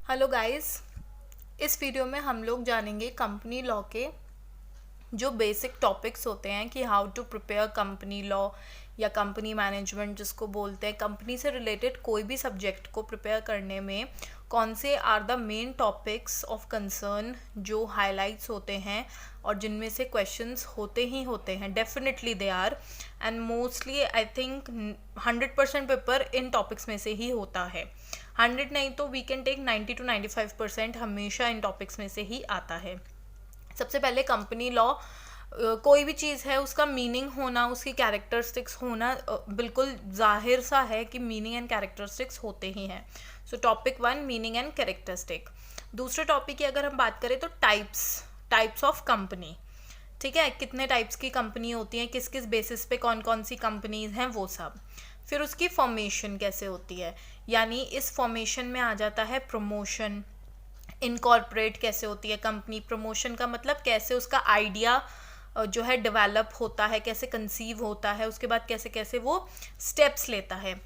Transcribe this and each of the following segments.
Hello guys. इस video में हम लोग जानेंगे कंपनी लॉ के जो बेसिक टॉपिक्स होते हैं कि how to prepare company law या कंपनी मैनेजमेंट जिसको बोलते हैं। कंपनी से रिलेटेड कोई भी सब्जेक्ट को प्रिपेयर करने में कौन से are the main topics of concern जो हाइलाइट्स होते हैं और जिनमें से क्वेश्चंस होते ही होते हैं। Definitely they are, and mostly I think 100% paper इन टॉपिक्स में से ही होता है। 100 नहीं तो वी कैन टेक 90 to 95% हमेशा इन टॉपिक्स में से ही आता है। सबसे पहले कंपनी लॉ, कोई भी चीज़ है उसका मीनिंग होना, उसकी कैरेक्टरिस्टिक्स होना बिल्कुल जाहिर सा है कि मीनिंग एंड कैरेक्टरिस्टिक्स होते ही हैं। सो टॉपिक 1 मीनिंग एंड कैरेक्टरिस्टिक। दूसरे टॉपिक की अगर हम बात करें तो टाइप्स ऑफ कंपनी। ठीक है, कितने टाइप्स की कंपनी होती हैं, किस किस बेसिस पे कौन कौन सी कंपनीज हैं, वो सब। फिर उसकी फॉर्मेशन कैसे होती है, यानी इस फॉर्मेशन में आ जाता है प्रमोशन। इनकॉर्पोरेट कैसे होती है कंपनी, प्रमोशन का मतलब कैसे उसका आइडिया जो है डेवलप होता है, कैसे कंसीव होता है, उसके बाद कैसे कैसे वो स्टेप्स लेता है।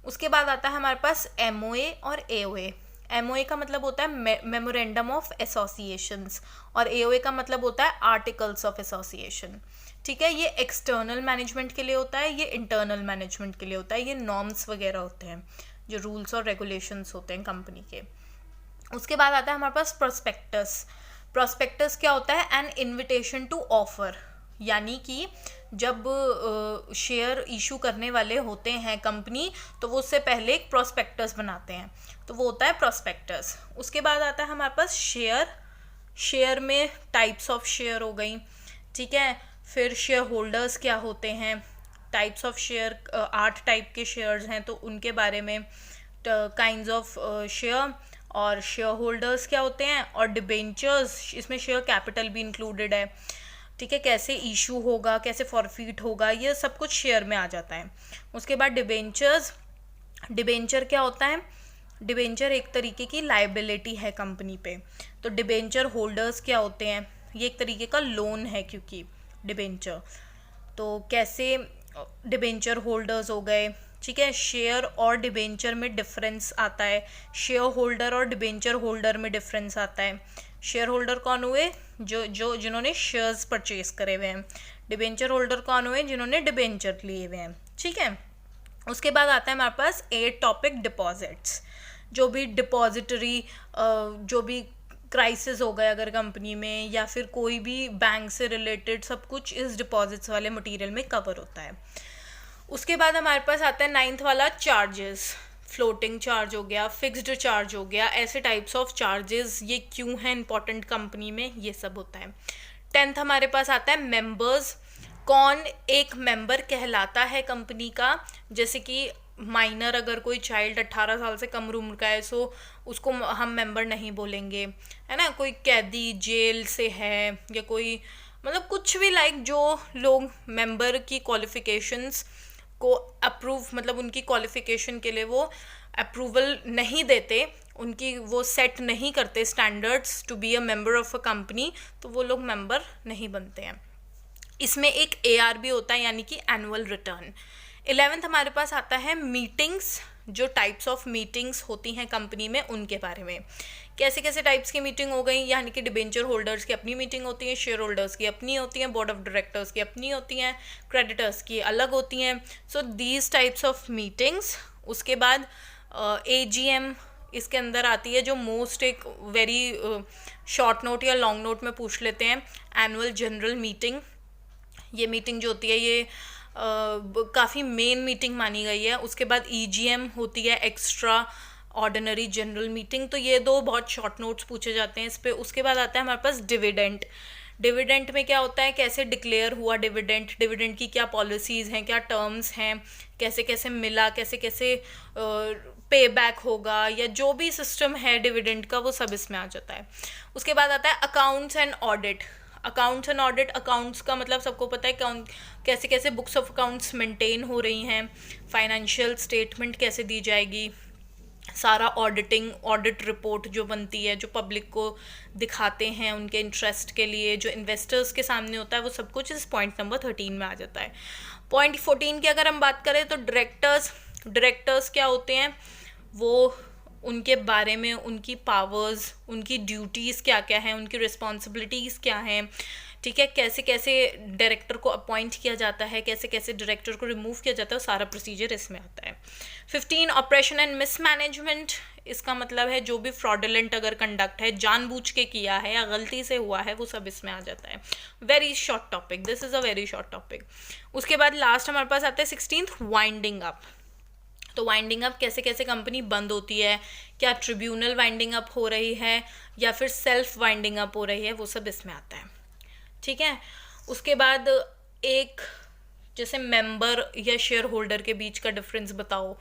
उसके बाद आता है हमारे पास एमओए और एओए। एमओए का मतलब होता है मेमोरेंडम ऑफ एसोसिएशंस और एओए का मतलब होता है आर्टिकल्स ऑफ एसोसिएशन। ठीक है, ये एक्सटर्नल मैनेजमेंट के लिए होता है, ये इंटरनल मैनेजमेंट के लिए होता है। ये नॉर्म्स वगैरह होते हैं, जो रूल्स और रेगुलेशंस होते हैं कंपनी के। उसके बाद आता है हमारे पास प्रोस्पेक्टस। प्रोस्पेक्टस क्या होता है? एन इनविटेशन टू ऑफर, यानी कि जब शेयर इशू करने वाले होते हैं कंपनी तो वो उससे पहले एक प्रोस्पेक्टस बनाते हैं, तो वो होता है प्रोस्पेक्टस। उसके बाद आता है हमारे पास शेयर में टाइप्स ऑफ शेयर हो गई। ठीक है, फिर शेयर होल्डर्स क्या होते हैं, टाइप्स ऑफ शेयर 8 टाइप के शेयर्स हैं तो उनके बारे में, काइंड्स ऑफ शेयर, और शेयर होल्डर्स क्या होते हैं, और डिबेंचर्स, इसमें शेयर कैपिटल भी इंक्लूडेड है। ठीक है, कैसे इशू होगा, कैसे फॉरफीट होगा, ये सब कुछ शेयर में आ जाता है। उसके बाद डिबेंचर क्या होता है? डिबेंचर एक तरीके की लाइबिलिटी है कंपनी पे। तो डिबेंचर होल्डर्स क्या होते हैं? ये एक तरीके का लोन है क्योंकि डिबेंचर, तो कैसे डिबेंचर होल्डर्स हो गए। ठीक है, शेयर और डिबेंचर में डिफरेंस आता है, शेयर होल्डर और डिबेंचर होल्डर में डिफरेंस आता है। शेयर होल्डर कौन हुए? जिन्होंने शेयर्स परचेज करे हुए हैं। डिबेंचर होल्डर कौन हुए? जिन्होंने डिबेंचर लिए हुए हैं। ठीक है, उसके बाद आता है हमारे पास 8 टॉपिक डिपॉजिट्स। जो भी डिपॉजिटरी, जो भी क्राइसिस हो गए अगर कंपनी में, या फिर कोई भी बैंक से रिलेटेड, सब कुछ इस डिपॉजिट्स वाले मटेरियल में कवर होता है। उसके बाद हमारे पास आता है 9th वाला चार्जेस। फ्लोटिंग चार्ज हो गया, फिक्स्ड चार्ज हो गया, ऐसे टाइप्स ऑफ चार्जेस ये क्यों हैं इंपॉर्टेंट कंपनी में, ये सब होता है। 10th हमारे पास आता है मेंबर्स। कौन एक मेंबर कहलाता है कंपनी का? जैसे कि माइनर, अगर कोई चाइल्ड 18 साल से कम उम्र का है सो उसको हम मेंबर नहीं बोलेंगे, है ना। कोई कैदी जेल से है, या कोई मतलब कुछ भी, लाइक जो लोग मेंबर की क्वालिफिकेशंस को अप्रूव, मतलब उनकी क्वालिफिकेशन के लिए वो अप्रूवल नहीं देते, उनकी वो सेट नहीं करते standards to be a member of a company, तो वो लोग मेंबर नहीं बनते हैं। इसमें एक AR भी होता है, यानी कि एनुअल रिटर्न। 11th हमारे पास आता है मीटिंग्स। जो टाइप्स ऑफ मीटिंग्स होती हैं कंपनी में उनके बारे में, कैसे कैसे टाइप्स की मीटिंग हो गई, यानी कि डिबेंचर होल्डर्स की अपनी मीटिंग होती है, शेयर होल्डर्स की अपनी होती हैं, बोर्ड ऑफ डायरेक्टर्स की अपनी होती हैं, क्रेडिटर्स की अलग होती हैं। So these types of meetings. उसके बाद AGM इसके अंदर आती है, जो मोस्ट एक वेरी शॉर्ट नोट या लॉन्ग नोट में पूछ लेते हैं, एनुअल जनरल मीटिंग। ये मीटिंग जो होती है ये काफ़ी मेन मीटिंग मानी गई है। उसके बाद EGM होती है, एक्स्ट्रा ऑर्डिनरी जनरल मीटिंग। तो ये दो बहुत शॉर्ट नोट्स पूछे जाते हैं इस पे। उसके बाद आता है हमारे पास डिविडेंड। डिविडेंड में क्या होता है, कैसे डिक्लेयर हुआ डिविडेंड, डिविडेंड की क्या पॉलिसीज़ हैं, क्या टर्म्स हैं, कैसे कैसे मिला, कैसे कैसे पे बैक होगा, या जो भी सिस्टम है डिविडेंड का वो सब इसमें आ जाता है। उसके बाद आता है accounts and audit. Accounts and audit, accounts का मतलब सबको पता है कौन, कैसे कैसे बुक्स ऑफ अकाउंट्स मेंटेन हो रही हैं, फाइनेंशियल स्टेटमेंट कैसे दी जाएगी, सारा ऑडिट रिपोर्ट जो बनती है, जो पब्लिक को दिखाते हैं उनके इंटरेस्ट के लिए, जो इन्वेस्टर्स के सामने होता है, वो सब कुछ इस पॉइंट नंबर 13 में आ जाता है। पॉइंट 14 की अगर हम बात करें तो डायरेक्टर्स क्या होते हैं? वो उनके बारे में, उनकी पावर्स, उनकी ड्यूटीज़ क्या क्या हैं, उनकी रिस्पॉन्सिबिलिटीज़ क्या हैं, ठीक है, कैसे कैसे डायरेक्टर को अपॉइंट किया जाता है, कैसे कैसे डायरेक्टर को रिमूव किया जाता है, सारा प्रोसीजर इसमें आता है। 15 ऑपरेशन एंड मिसमैनेजमेंट, इसका मतलब है जो भी फ्रॉडुलेंट अगर कंडक्ट है, जानबूझ के किया है या गलती से हुआ है, वो सब इसमें आ जाता है। Very short topic, this is a very short topic. उसके बाद लास्ट हमारे पास आता है 16th वाइंडिंग अप। तो वाइंडिंग अप कैसे कैसे कंपनी बंद होती है, क्या ट्रिब्यूनल वाइंडिंग अप हो रही है या फिर सेल्फ वाइंडिंग अप हो रही है, वो सब इसमें आता है, ठीक है। उसके बाद एक जैसे मेंबर या शेयर होल्डर के बीच का डिफरेंस बताओ,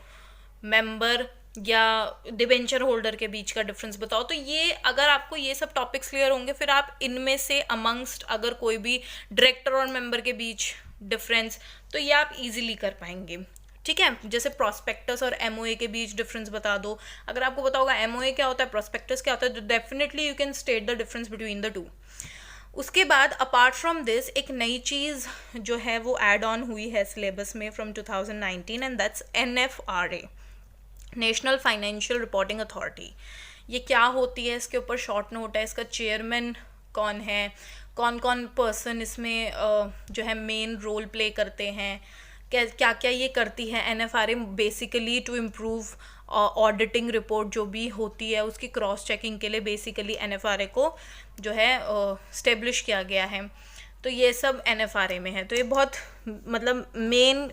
मेंबर या डिबेंचर होल्डर के बीच का डिफरेंस बताओ। तो ये अगर आपको ये सब टॉपिक्स क्लियर होंगे, फिर आप इनमें से अमंगस्ट अगर कोई भी डायरेक्टर और मेंबर के बीच डिफरेंस, तो ये आप इजीली कर पाएंगे, ठीक है। जैसे प्रोस्पेक्टस और एमओए के बीच डिफरेंस बता दो, अगर आपको पता होगा एमओए क्या होता है, प्रोस्पेक्टस क्या होता है, तो definitely you can state the difference between the two. उसके बाद अपार्ट फ्रॉम दिस एक नई चीज़ जो है वो ऐड ऑन हुई है सिलेबस में from 2019, and that's NFRA, national financial reporting authority. ये क्या होती है, इसके ऊपर शॉर्ट नोट है, इसका चेयरमैन कौन है, कौन कौन पर्सन इसमें जो है मेन रोल प्ले करते हैं, क्या क्या ये करती है। NFRA basically to improve auditing report जो भी होती है उसकी क्रॉस चेकिंग के लिए बेसिकली NFRA को जो है स्टेब्लिश किया गया है। तो ये सब NFRA में है। तो ये बहुत मतलब मेन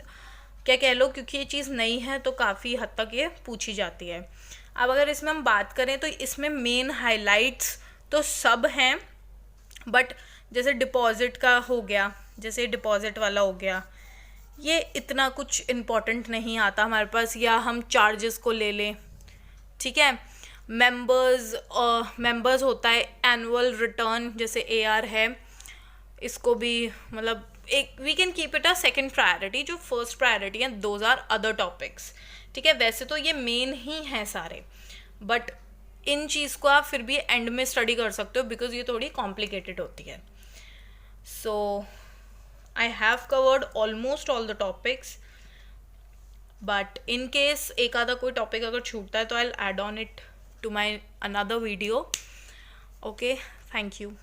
क्या कह लो, क्योंकि ये चीज़ नई है तो काफ़ी हद तक ये पूछी जाती है। अब अगर इसमें हम बात करें तो इसमें मेन हाइलाइट्स तो सब हैं, बट जैसे डिपॉजिट का हो गया, जैसे डिपॉजिट वाला हो गया, ये इतना कुछ इम्पॉर्टेंट नहीं आता हमारे पास, या हम चार्जेस को ले लें, ठीक है। मेंबर्स होता है एनुअल रिटर्न, जैसे AR है, इसको भी मतलब एक we can keep it a second priority, जो फर्स्ट प्रायोरिटी है दोज आर अदर टॉपिक्स, ठीक है। वैसे तो ये मेन ही हैं सारे, बट इन चीज़ को आप फिर भी एंड में स्टडी कर सकते हो बिकॉज ये थोड़ी कॉम्प्लिकेटेड होती है। सो I have covered almost all the topics, but in case एक आधा कोई topic अगर छूटता है तो I'll add on it to my another video. Okay, thank you.